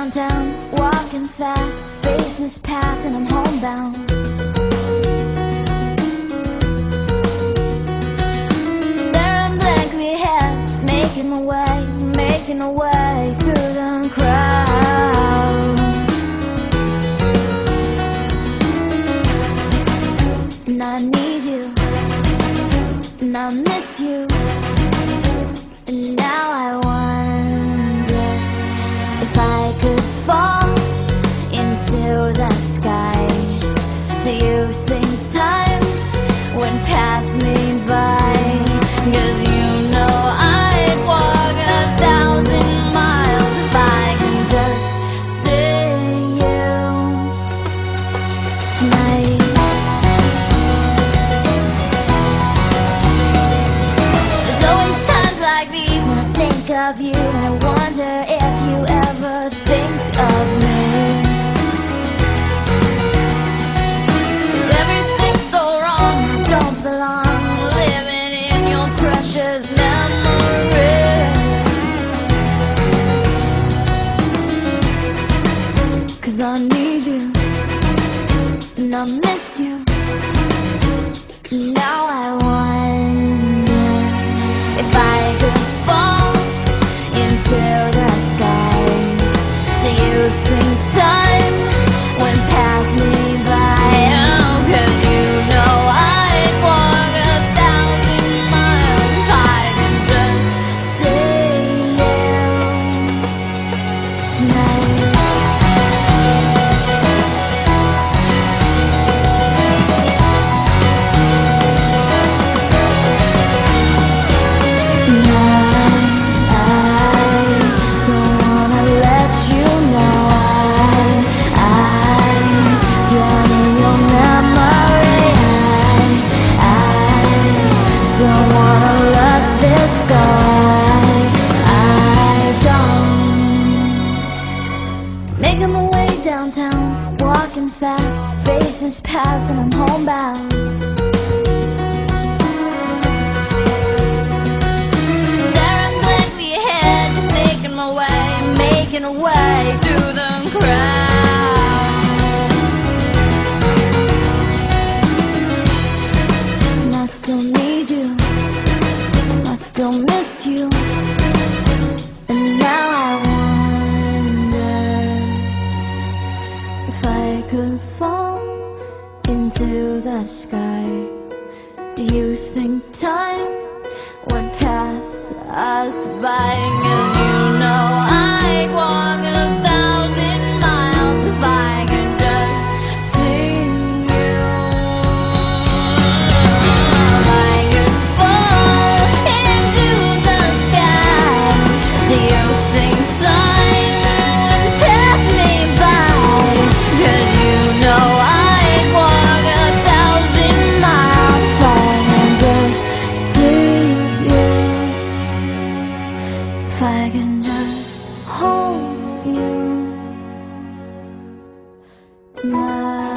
downtown, walking fast, faces pass and I'm homebound. Staring blankly ahead, just making my way through the crowd. And I need you, and I miss you, and now I wonder if I could fall into the sky. Do you think time would pass me by? 'Cause you know I'd walk 1,000 miles if I can just see you tonight. There's always times like these when I think of you, and I wonder if you ever think of me. 'Cause everything's so wrong, I don't belong, living in your precious memory. 'Cause I need you, and I miss you, and now I wonder if I could fall into the sky. Do you think time would pass me by? Oh, 'cause you know I'd walk 1,000 miles if I could just see you tonight. Making my way downtown, walking fast, faces pass and I'm homebound. Staring blankly ahead, just making my way through the crowd. And I still need you, I still miss you, and now I wonder if I could fall into the sky. Do you think time would pass us by? 'Cause you know I'd walk 1,000 miles if I could just see you. If I could fall into the sky, do you think time would pass me by? 'Cause you know I'd walk 1,000 miles if I can just see you. If I can just hold you tonight.